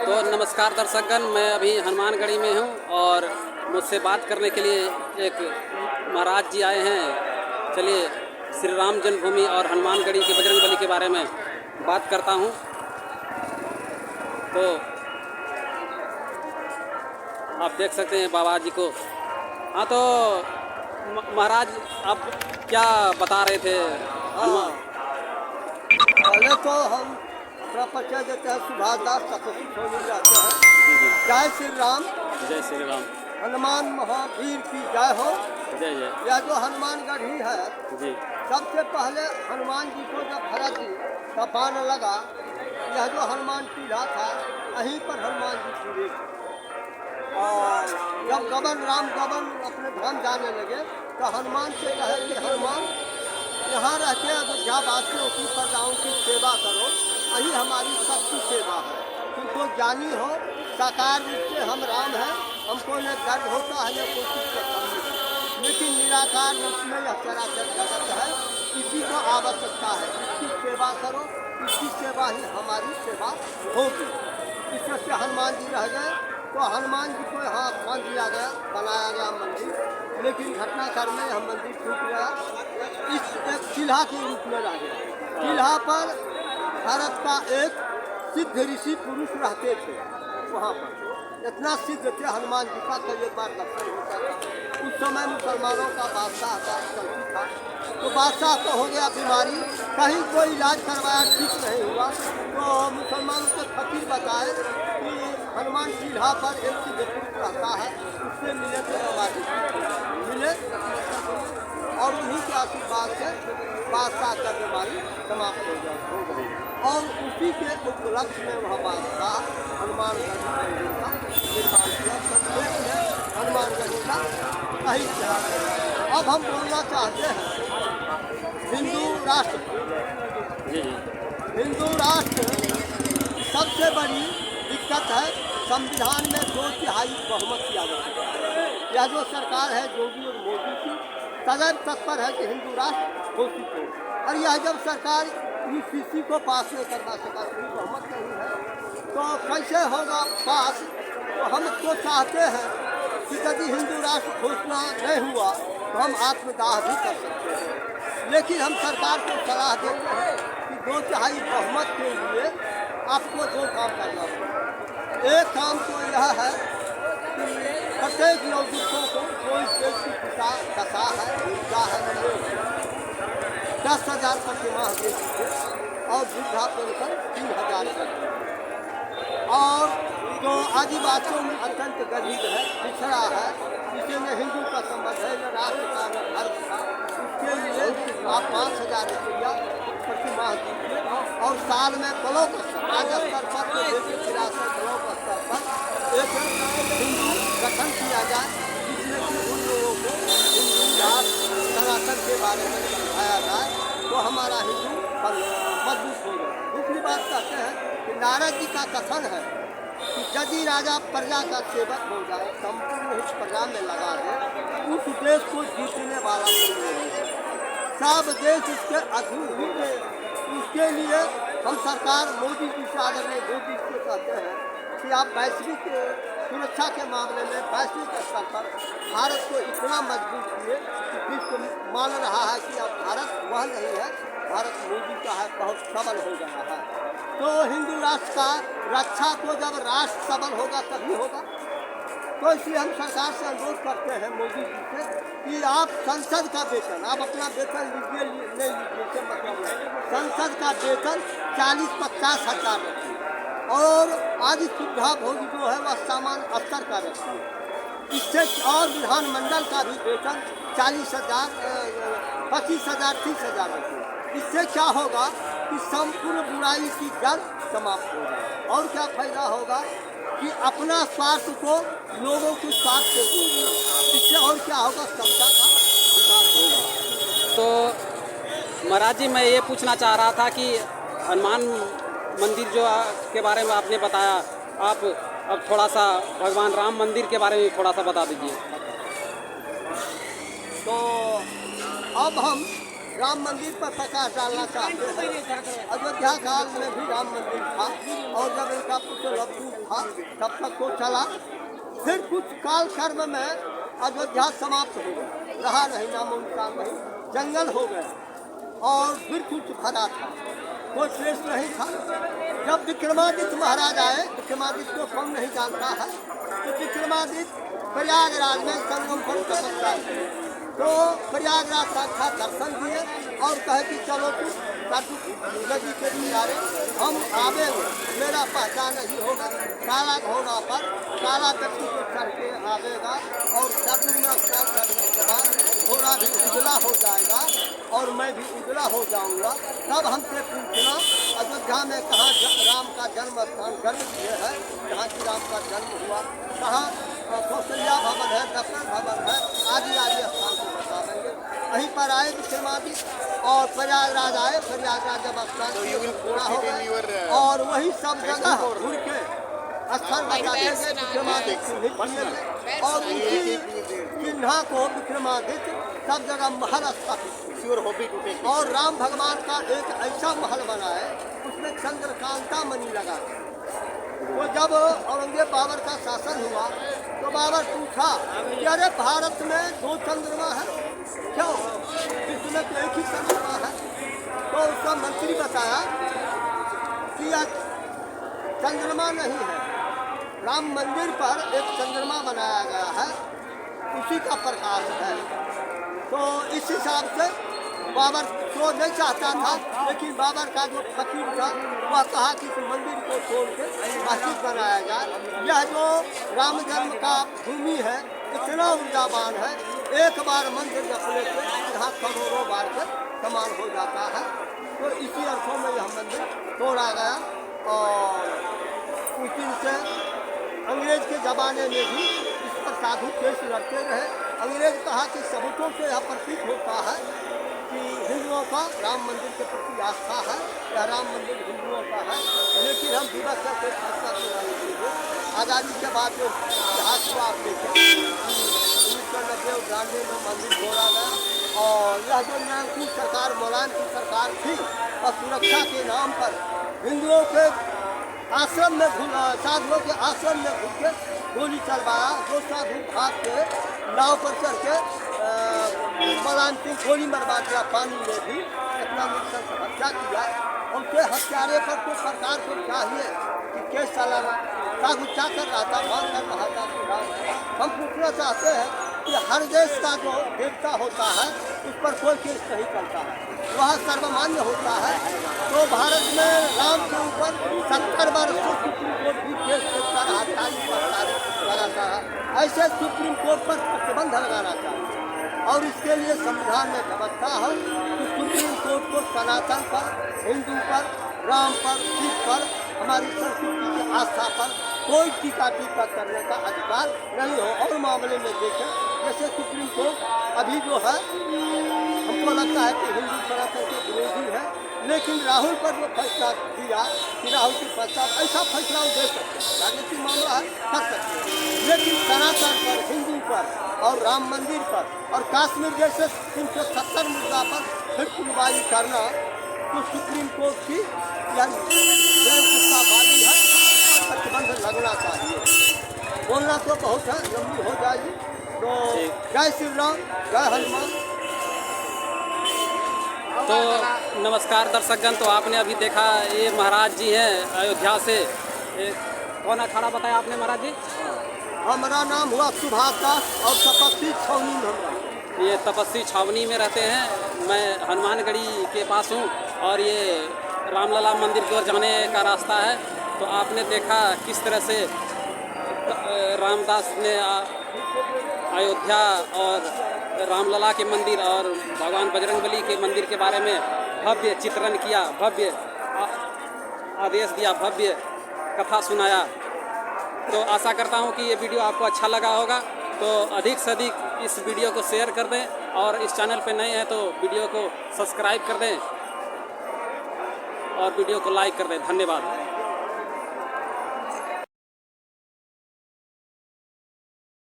तो नमस्कार दर्शकगण, मैं अभी हनुमानगढ़ी में हूँ और मुझसे बात करने के लिए एक महाराज जी आए हैं। चलिए श्री राम जन्मभूमि और हनुमानगढ़ी के बजरंगबली के बारे में बात करता हूँ। तो आप देख सकते हैं बाबा जी को। हाँ, तो महाराज आप क्या बता रहे थे? पहले तो हम अपना परिचय देते हैं। सुभाष दास तपस्वी सोनी जाते हैं। जी। जय श्री राम। जय श्री राम। हनुमान महावीर की जय हो। जय जय। यह जो हनुमानगढ़ी है जी। सबसे पहले हनुमान जी को जब भरत जी का बाण लगा, यह जो हनुमान टीला था यहीं पर हनुमान जी पूरे। और जब गबन राम गबन अपने धाम जाने लगे तो हनुमान से कहे कि हनुमान यहाँ रह के अयोध्या वासियों की प्रजाओं की सेवा करो, यही हमारी सबकी सेवा है। तुम तो ज्ञानी हो, साकार रूप से हम राम हैं, हमको न दर्द होता है न कोई चीज़ का कमी है, लेकिन निराकार रूप में यह चराचर जगत है, इसी को आवश्यकता है, इसकी सेवा करो, इसकी सेवा ही हमारी सेवा होगी। इस तरह से हनुमान जी रह गए। तो हनुमान जी को यहाँ स्थान दिया गया, बनाया गया मंदिर, लेकिन घटनाक्रम में यह मंदिर टूट गया। इस एक किला के रूप में रह गया। किला पर भारत का एक सिद्ध ऋषि पुरुष रहते थे। वहाँ पर इतना सिद्ध थे हनुमान जी का कई बार दर्शन होता था। उस समय मुसलमानों का बादशाह चलती था, तो बादशाह को हो गया बीमारी, कहीं कोई इलाज करवाया, ठीक नहीं हुआ। तो मुसलमानों को फकीर बताए कि हनुमान किला पर एक सिद्ध पुरुष रहता है, उससे मिले तो बीमारी मिले, और उन्हीं के आशीर्वाद से बादशाह का बीमारी समाप्त हो गई। और उसी के उपलक्ष्य में वह बादशाह हनुमानगढ़ी मंदिर का निर्माण किया। संक्षेप में हनुमानगढ़ी का यही इतिहास। अब हम बोलना चाहते हैं हिंदू राष्ट्र। हिंदू राष्ट्र सबसे बड़ी दिक्कत है, संविधान में 2/3 बहुमत की आवश्यकता है। यह जो सरकार है योगी और मोदी की सदैव तत्पर है कि हिंदू राष्ट्र घोषित हो, और यह जब सरकार यूसीसी को पास नहीं करवा सका, बहुमत नहीं है, तो कैसे होगा पास? तो हम तो चाहते हैं कि यदि हिंदू राष्ट्र घोषणा नहीं हुआ तो हम आत्मदाह भी कर सकते हैं, लेकिन हम सरकार को सलाह देते हैं कि 2/3 बहुमत के लिए आपको 2 काम करना होगा। एक काम तो यह है कि प्रत्येक नागरिकों को कोई देश की दशा है, ऊर्जा है, 10,000 प्रति माह दे दीजिए, और वृद्धा पेंशन 3,000 कर दीजिए। और जो आदिवासियों में अत्यंत गरीब है, पिछड़ा है, जिसे न हिंदू का संबंध है, न राष्ट्र का, न धर्म का, उसके लिए आप 5,000 रुपया प्रति माह दीजिए। और साल में ब्लॉक स्तर, राज्य स्तर पर तो देखिए 83 ब्लॉक स्तर पर एक हिंदू गठन किया जाए, जिसमें कि उन लोगों को हिंदू राष्ट्र सनातन के बारे में समझाया जाए, तो हमारा हिंदू मजबूत हो जाए। दूसरी बात कहते हैं कि नारद जी का कथन है कि यदि राजा प्रजा का सेवक हो जाए, संपूर्ण हित प्रजा में लगा दे, उस देश को जीतने वाला कोई नहीं है, सब देश उसके अधीन हो गए। उसके लिए हम सरकार मोदी जी से आदरणीय मोदी जी से कहते हैं कि आप वैश्विक सुरक्षा के मामले में वैश्विक स्तर पर भारत को इतना मजबूत किए कि विश्व मान रहा है कि अब भारत वह नहीं है, भारत मोदी का है, बहुत सबल हो गया है। तो हिंदू राष्ट्र का रक्षा को जब राष्ट्र सबल होगा तभी होगा। तो इसलिए हम सरकार से अनुरोध करते हैं मोदी जी से कि आप संसद का वेतन, आप अपना वेतन लीजिए, ले लीजिए, इससे मतलब नहीं, संसद का वेतन 40-50 हज़ार रखिए, और आज सुविधा भोगी जो है वह सामान स्तर का रखिए। इससे और विधानमंडल का भी वेतन 40,000, 25,000, 30,000 रखिए। इससे क्या होगा कि संपूर्ण बुराई की जड़ समाप्त हो जाए। और क्या फायदा होगा कि अपना स्वार्थ को लोगों के स्वार्थ से जोड़िए, इससे और क्या होगा, समता का विकास होगा। तो महाराज जी, मैं ये पूछना चाह रहा था कि हनुमान मंदिर जो के बारे में आपने बताया, आप अब थोड़ा सा भगवान राम मंदिर के बारे में थोड़ा सा बता दीजिए। तो अब हम राम मंदिर पर प्रकाश डालना चाहते हैं। अयोध्या काल में भी राम मंदिर था, और जब इनका मेरा पुत्र लवकुश था तब तक तो चला। फिर कुछ काल कर्म में अयोध्या समाप्त हो गई, रहा नहीं, नामो निशान नहीं, जंगल हो गए और फिर कुछ भरा था, कोई ट्रेस नहीं था। जब विक्रमादित्य महाराज आए, विक्रमादित्य को कौन नहीं जानता है, तो विक्रमादित्य प्रयागराज में संगम पर तपस्या की, तो प्रयागराज का दर्शन दिए और कहे कि चलो नदी के किनारे हम आवेंगे, मेरा पहचान नहीं होगा, काला घोड़ा पर काला व्यक्ति को चढ़ के आवेगा और चतुर्मा स्नान करने के बाद घोड़ा भी उजला हो जाएगा और मैं भी उजला हो जाऊंगा। तब हमसे पूछना अयोध्या में कहाँ राम का जन्म स्थान गर्भ किए है, जहाँ की राम का जन्म हुआ, कहाँ कौशल्या भवन है, दशरथ भवन है, आदि आदि स्थान को बता देंगे। वहीं पर आए विक्रमादित्य और प्रयागराज आए, प्रयागराज जब स्नान पूरा हो गए और वही सब जगह घूर के स्थल बता देंगे विक्रमादित्य और उसी चिन्हा को विक्रमादित्य सब जगह महल स्थापित और राम भगवान का एक ऐसा महल बना है उसमें चंद्रकांता मणि लगा। तो जब औरंगजेब बाबर का शासन हुआ तो बाबर पूछा कि अरे भारत में 2 चंद्रमा है क्यों, विश्व में तो एक ही चंद्रमा है। तो उसका मंत्री बताया कि चंद्रमा नहीं है, राम मंदिर पर एक चंद्रमा बनाया गया है, उसी का प्रकाश है। तो इस हिसाब से बाबर तो नहीं चाहता था, लेकिन बाबर का जो फकीर था वह कहा कि इस मंदिर को तोड़ के मस्जिद बनाया जाए। यह जो राम जन्म का भूमि है इतना ऊर्जावान है, एक बार मंदिर जपने से यहाँ करोड़ों बार के समान हो जाता है। तो इसी अर्थों में यह मंदिर तोड़ा गया और उस दिन से अंग्रेज के ज़माने में भी इस पर साधु केस लड़ते रहे। अंग्रेज कहा कि सबूतों से यह प्रतीत होता है कि हिंदुओं का राम मंदिर के प्रति आस्था है, यह राम मंदिर हिंदुओं का है। लेकिन हम विवश से फैसला कराने के लिए आज़ादी के बाद जो इतिहास को आप देखें 1990 और 92 में मंदिर तोड़ा गया और यह जो नागपुर सरकार मुलायम की सरकार थी और सुरक्षा के नाम पर हिंदुओं के आश्रम में साधुओं के आश्रम में घुस के गोली चलवाया। जो साधु भाग के नाव पर चढ़ के मुलायम सिंह गोली मरवा दिया, पानी में भी इतना नृशंस हत्या किया। उनके हत्यारे पर तो सरकार को चाहिए कि केस चलाना। साधु क्या कर रहा था, मान कर रहा था कि राम है। हम पूछना चाहते हैं कि हर देश का जो देवता होता है उस पर कोई केस नहीं करता है, वह सर्वमान्य होता है। तो भारत में राम के ऊपर 70 वर्षों सुप्रीम कोर्ट भी केस करता रहा, लगाता है। ऐसे सुप्रीम कोर्ट पर प्रतिबंध लगाना चाहिए और इसके लिए संविधान में व्यवस्था है कि सुप्रीम कोर्ट को सनातन पर, हिंदू पर, राम पर, सिख पर, हमारी संस्कृति की आस्था पर कोई टीका करने का अधिकार नहीं हो। और मामले में देखें जैसे सुप्रीम कोर्ट अभी जो है हमको लगता है कि हिंदू सनातन के विरोधी है, लेकिन राहुल पर जो फैसला दिया कि राहुल की फैसला ऐसा फैसला वो दे सकते हैं, राजनीतिक मामला है कर सकते हैं, लेकिन सनातन पर, हिंदू पर और राम मंदिर पर और कश्मीर जैसे 370 मुद्दा पर फिर सुनवाई करना तो सुप्रीम कोर्ट की बेवकूफ़ाबाजी है, प्रतिबंध लगना चाहिए। बोलना तो बहुत है, लंबी हो जाएगी। तो जय श्री राम, जय हनुमान। तो नमस्कार दर्शकगण, तो आपने अभी देखा ये महाराज जी हैं अयोध्या से। कौन अखाड़ा बताया आपने महाराज जी? हमारा नाम हुआ सुभाष दास और तपस्वी छावनी में हम रहते हैं। ये तपस्वी छावनी में रहते हैं। मैं हनुमानगढ़ी के पास हूँ और ये रामलला मंदिर की ओर जाने का रास्ता है। तो आपने देखा किस तरह से रामदास ने अयोध्या और रामलला के मंदिर और भगवान बजरंगबली के मंदिर के बारे में भव्य चित्रण किया, भव्य आदेश दिया, भव्य कथा सुनाया। तो आशा करता हूं कि ये वीडियो आपको अच्छा लगा होगा। तो अधिक से अधिक इस वीडियो को शेयर कर दें और इस चैनल पे नए हैं तो वीडियो को सब्सक्राइब कर दें और वीडियो को लाइक कर दें। धन्यवाद।